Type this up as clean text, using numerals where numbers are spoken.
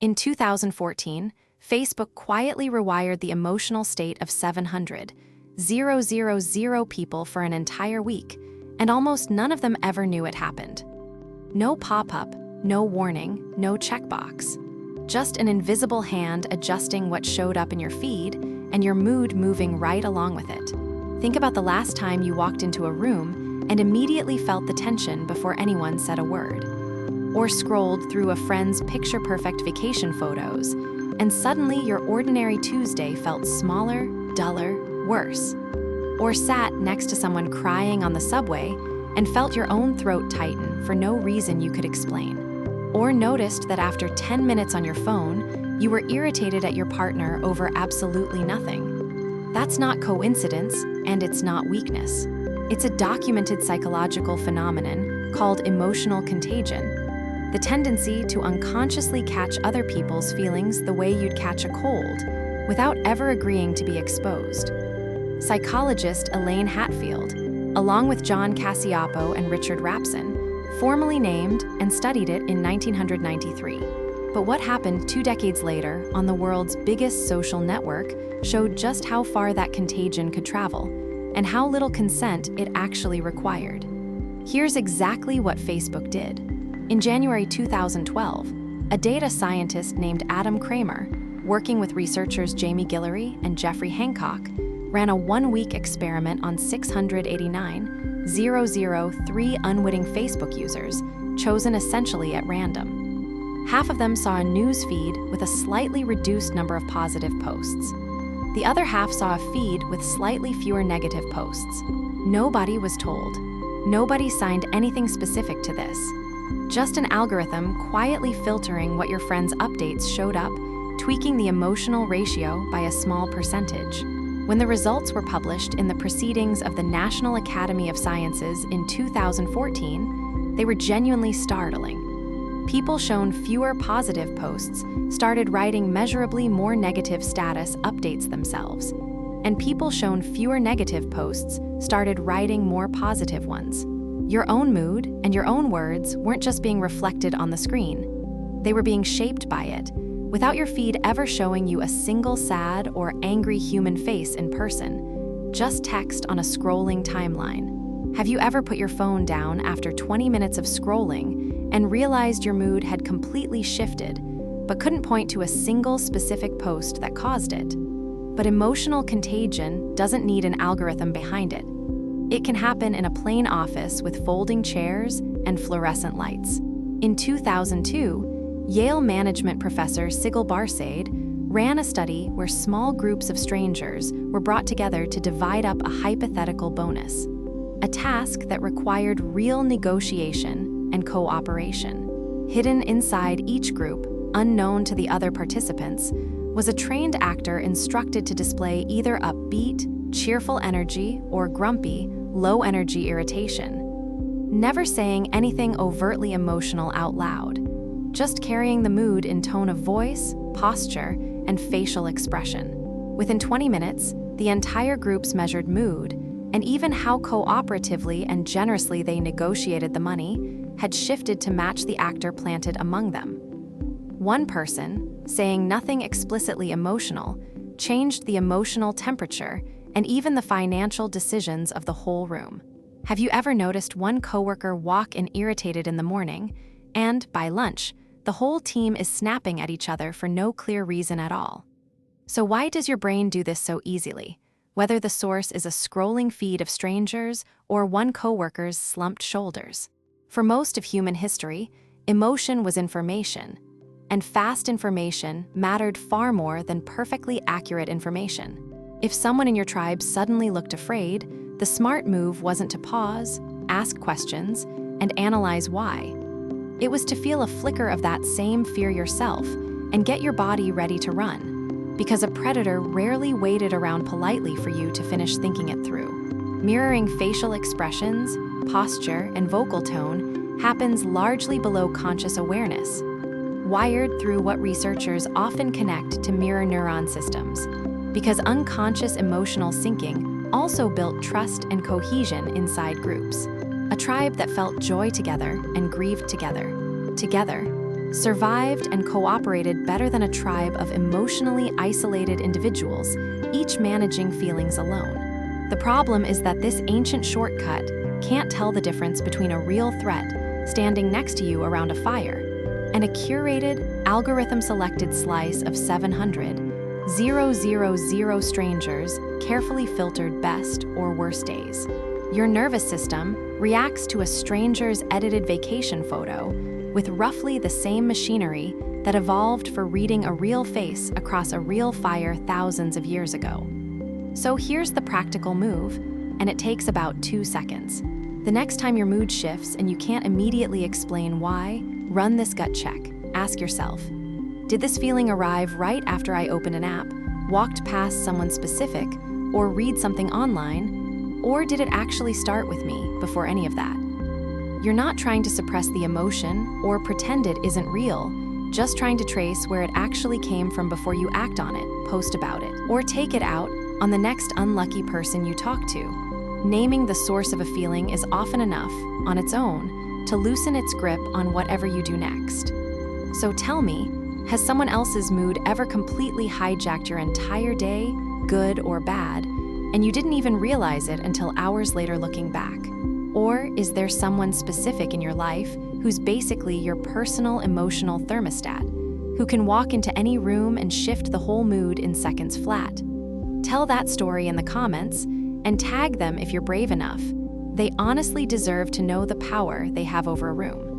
In 2014, Facebook quietly rewired the emotional state of 700,000 people for an entire week, and almost none of them ever knew it happened. No pop-up, no warning, no checkbox. Just an invisible hand adjusting what showed up in your feed and your mood moving right along with it. Think about the last time you walked into a room and immediately felt the tension before anyone said a word. Or scrolled through a friend's picture-perfect vacation photos, and suddenly your ordinary Tuesday felt smaller, duller, worse. Or sat next to someone crying on the subway and felt your own throat tighten for no reason you could explain. Or noticed that after 10 minutes on your phone, you were irritated at your partner over absolutely nothing. That's not coincidence, and it's not weakness. It's a documented psychological phenomenon called emotional contagion. The tendency to unconsciously catch other people's feelings the way you'd catch a cold, without ever agreeing to be exposed. Psychologist Elaine Hatfield, along with John Cacioppo and Richard Rapson, formally named and studied it in 1993. But what happened 2 decades later on the world's biggest social network showed just how far that contagion could travel, and how little consent it actually required. Here's exactly what Facebook did. In January 2012, a data scientist named Adam Kramer, working with researchers Jamie Guillory and Jeffrey Hancock, ran a 1-week experiment on 689,003 unwitting Facebook users, chosen essentially at random. Half of them saw a news feed with a slightly reduced number of positive posts. The other half saw a feed with slightly fewer negative posts. Nobody was told. Nobody signed anything specific to this. Just an algorithm quietly filtering what your friends' updates showed up, tweaking the emotional ratio by a small percentage. When the results were published in the Proceedings of the National Academy of Sciences in 2014, they were genuinely startling. People shown fewer positive posts started writing measurably more negative status updates themselves, and people shown fewer negative posts started writing more positive ones. Your own mood and your own words weren't just being reflected on the screen. They were being shaped by it, without your feed ever showing you a single sad or angry human face in person, just text on a scrolling timeline. Have you ever put your phone down after 20 minutes of scrolling and realized your mood had completely shifted, but couldn't point to a single specific post that caused it? But emotional contagion doesn't need an algorithm behind it. It can happen in a plain office with folding chairs and fluorescent lights. In 2002, Yale management professor Sigal Barsade ran a study where small groups of strangers were brought together to divide up a hypothetical bonus, a task that required real negotiation and cooperation. Hidden inside each group, unknown to the other participants, was a trained actor instructed to display either upbeat, cheerful energy or grumpy, low-energy irritation. Never saying anything overtly emotional out loud, just carrying the mood in tone of voice, posture, and facial expression. Within 20 minutes, the entire group's measured mood, and even how cooperatively and generously they negotiated the money, had shifted to match the actor planted among them. One person, saying nothing explicitly emotional, changed the emotional temperature and even the financial decisions of the whole room. Have you ever noticed one coworker walk in irritated in the morning, and by lunch, the whole team is snapping at each other for no clear reason at all? So why does your brain do this so easily, whether the source is a scrolling feed of strangers or one coworker's slumped shoulders? For most of human history, emotion was information, and fast information mattered far more than perfectly accurate information. If someone in your tribe suddenly looked afraid, the smart move wasn't to pause, ask questions, and analyze why. It was to feel a flicker of that same fear yourself and get your body ready to run, because a predator rarely waited around politely for you to finish thinking it through. Mirroring facial expressions, posture, and vocal tone happens largely below conscious awareness, wired through what researchers often connect to mirror neuron systems, because unconscious emotional syncing also built trust and cohesion inside groups. A tribe that felt joy together and grieved together, survived and cooperated better than a tribe of emotionally isolated individuals, each managing feelings alone. The problem is that this ancient shortcut can't tell the difference between a real threat standing next to you around a fire and a curated, algorithm-selected slice of 700,000 strangers carefully filtered best or worst days. Your nervous system reacts to a stranger's edited vacation photo with roughly the same machinery that evolved for reading a real face across a real fire thousands of years ago. So here's the practical move, and it takes about 2 seconds. The next time your mood shifts and you can't immediately explain why, run this gut check. Ask yourself, did this feeling arrive right after I opened an app, walked past someone specific, or read something online? Or did it actually start with me before any of that? You're not trying to suppress the emotion or pretend it isn't real, just trying to trace where it actually came from before you act on it, post about it, or take it out on the next unlucky person you talk to. Naming the source of a feeling is often enough, on its own, to loosen its grip on whatever you do next. So tell me, has someone else's mood ever completely hijacked your entire day, good or bad, and you didn't even realize it until hours later looking back? Or is there someone specific in your life who's basically your personal emotional thermostat, who can walk into any room and shift the whole mood in seconds flat? Tell that story in the comments and tag them if you're brave enough. They honestly deserve to know the power they have over a room.